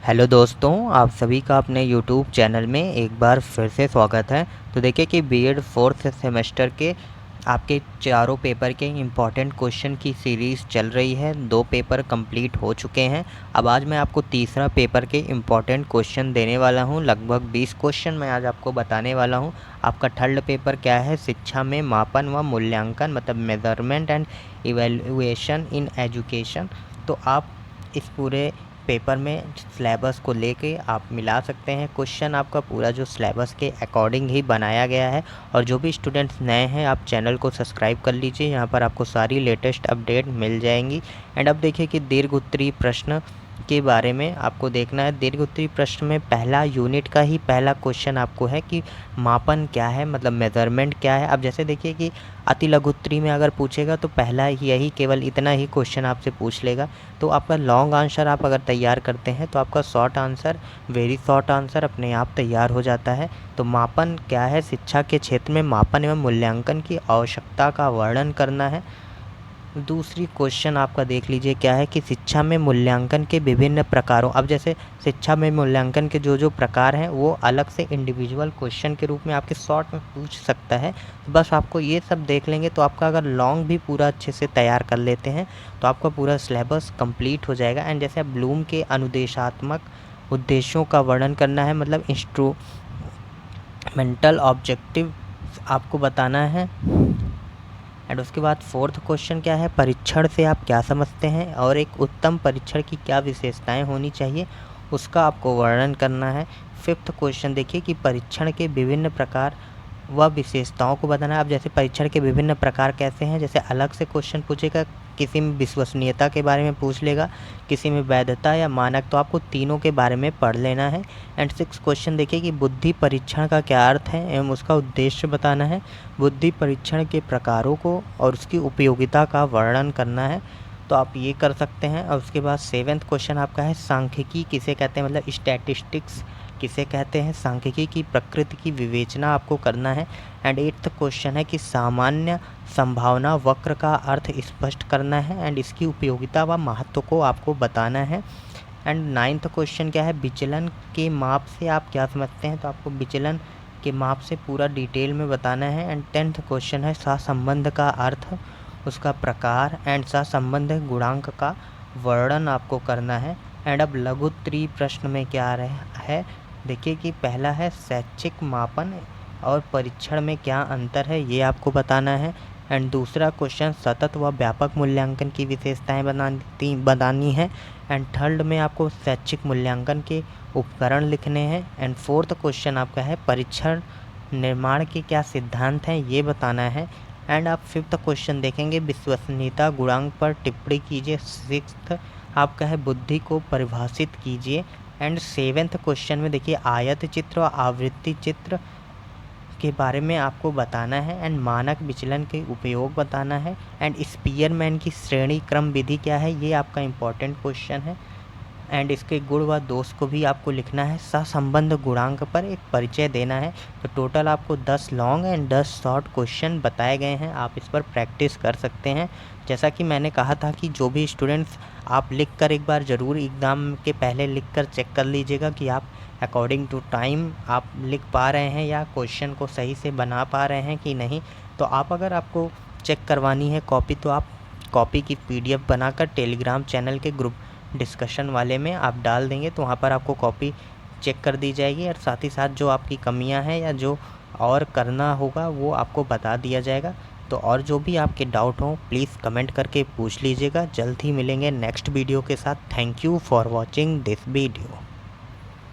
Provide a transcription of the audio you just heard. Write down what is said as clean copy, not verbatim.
Hello दोस्तों, आप सभी का अपने यूट्यूब चैनल में एक बार फिर से स्वागत है। तो देखिए कि बीएड फोर्थ सेमेस्टर के आपके चारों पेपर के इम्पॉर्टेंट क्वेश्चन की सीरीज़ चल रही है। 2 पेपर कंप्लीट हो चुके हैं। अब आज मैं आपको तीसरा पेपर के इम्पॉर्टेंट क्वेश्चन देने वाला हूं। लगभग 20 क्वेश्चन मैं आज आपको बताने वाला हूं। आपका थर्ड पेपर क्या है? शिक्षा में मापन व मूल्यांकन, मतलब measurement and evaluation in education. तो आप इस पूरे पेपर में सिलेबस को लेके आप मिला सकते हैं। क्वेश्चन आपका पूरा जो सिलेबस के अकॉर्डिंग ही बनाया गया है। और जो भी स्टूडेंट्स नए हैं, आप चैनल को सब्सक्राइब कर लीजिए, यहाँ पर आपको सारी लेटेस्ट अपडेट मिल जाएंगी। एंड अब देखिए कि दीर्घ उत्तरीय प्रश्न के बारे में आपको देखना है। दीर्घ उत्तरीय प्रश्न में पहला यूनिट का ही पहला क्वेश्चन आपको है कि मापन क्या है, मतलब मेज़रमेंट क्या है। अब जैसे देखिए कि अति लघु उत्तरीय में अगर पूछेगा तो पहला यही केवल इतना ही क्वेश्चन आपसे पूछ लेगा। तो आपका लॉन्ग आंसर आप अगर तैयार करते हैं तो आपका short answer, very short answer अपने आप तैयार हो जाता है। तो मापन क्या है? शिक्षा के क्षेत्र में मापन एवं मूल्यांकन की आवश्यकता का वर्णन करना है। दूसरी क्वेश्चन आपका देख लीजिए क्या है कि शिक्षा में मूल्यांकन के विभिन्न प्रकारों। अब जैसे शिक्षा में मूल्यांकन के जो प्रकार हैं वो अलग से इंडिविजुअल क्वेश्चन के रूप में आपके शॉर्ट में पूछ सकता है। बस आपको ये सब देख लेंगे तो आपका अगर लॉन्ग भी पूरा अच्छे से तैयार कर लेते हैं तो आपका पूरा सिलेबस कंप्लीट हो जाएगा। एंड जैसे ब्लूम के अनुदेशात्मक उद्देश्यों का वर्णन करना है, मतलब इंस्ट्रूमेंटल ऑब्जेक्टिव आपको बताना है। एंड उसके बाद फोर्थ क्वेश्चन क्या है? परीक्षण से आप क्या समझते हैं और एक उत्तम परीक्षण की क्या विशेषताएं होनी चाहिए, उसका आपको वर्णन करना है। फिफ्थ क्वेश्चन देखिए कि परीक्षण के विभिन्न प्रकार व विशेषताओं को बताना है। अब जैसे परीक्षण के विभिन्न प्रकार कैसे हैं, जैसे अलग से क्वेश्चन पूछेगा, किसी में विश्वसनीयता के बारे में पूछ लेगा, किसी में वैधता या मानक, तो आपको तीनों के बारे में पढ़ लेना है। एंड सिक्स क्वेश्चन देखिए कि बुद्धि परीक्षण का क्या अर्थ है एवं उसका उद्देश्य बताना है। बुद्धि परीक्षण के प्रकारों को और उसकी उपयोगिता का वर्णन करना है। तो आप ये कर सकते हैं। और उसके बाद सेवेंथ क्वेश्चन आपका है सांख्यिकी किसे कहते हैं, मतलब स्टैटिस्टिक्स किसे कहते हैं। सांख्यिकी की प्रकृति की विवेचना आपको करना है। एंड एट्थ क्वेश्चन है कि सामान्य संभावना वक्र का अर्थ स्पष्ट करना है एंड इसकी उपयोगिता व महत्व को आपको बताना है। एंड नाइन्थ क्वेश्चन क्या है? विचलन के माप से आप क्या समझते हैं, तो आपको विचलन के माप से पूरा डिटेल में बताना है। एंड टेंथ क्वेश्चन है सहसंबंध का अर्थ, उसका प्रकार एंड सहसंबंध गुणांक का वर्णन आपको करना है। एंड अब लघु उत्तरीय प्रश्न में क्या है? देखिए कि पहला है शैक्षिक मापन और परीक्षण में क्या अंतर है, ये आपको बताना है। एंड दूसरा क्वेश्चन सतत व व्यापक मूल्यांकन की विशेषताएं बतानी है। एंड थर्ड में आपको शैक्षिक मूल्यांकन के उपकरण लिखने हैं। एंड फोर्थ क्वेश्चन आपका है परीक्षण निर्माण के क्या सिद्धांत हैं, ये बताना है। एंड आप फिफ्थ क्वेश्चन देखेंगे विश्वसनीयता गुणांक पर टिप्पणी कीजिए। सिक्स्थ आपका है बुद्धि को परिभाषित कीजिए। एंड सेवेंथ क्वेश्चन में देखिए आयत चित्र और आवृत्ति चित्र के बारे में आपको बताना है। एंड मानक विचलन के उपयोग बताना है। एंड स्पीयरमैन की श्रेणी क्रम विधि क्या है, ये आपका इम्पॉर्टेंट क्वेश्चन है। एंड इसके गुण व दोष को भी आपको लिखना है। सहसंबंध गुणांक पर एक परिचय देना है। तो टोटल आपको 10 लॉन्ग एंड 10 शॉर्ट क्वेश्चन बताए गए हैं। आप इस पर प्रैक्टिस कर सकते हैं। जैसा कि मैंने कहा था कि जो भी स्टूडेंट्स आप लिख कर एक बार ज़रूर एग्ज़ाम के पहले लिख कर चेक कर लीजिएगा कि आप अकॉर्डिंग टू टाइम आप लिख पा रहे हैं या क्वेश्चन को सही से बना पा रहे हैं कि नहीं। तो आप अगर आपको चेक करवानी है कॉपी, तो आप कॉपी की PDF बनाकर टेलीग्राम चैनल के ग्रुप डिस्कशन वाले में आप डाल देंगे तो वहाँ पर आपको कॉपी चेक कर दी जाएगी। और साथ ही साथ जो आपकी कमियां हैं या जो और करना होगा वो आपको बता दिया जाएगा। तो और जो भी आपके डाउट हों प्लीज़ कमेंट करके पूछ लीजिएगा। जल्द ही मिलेंगे नेक्स्ट वीडियो के साथ। Thank you for watching this video.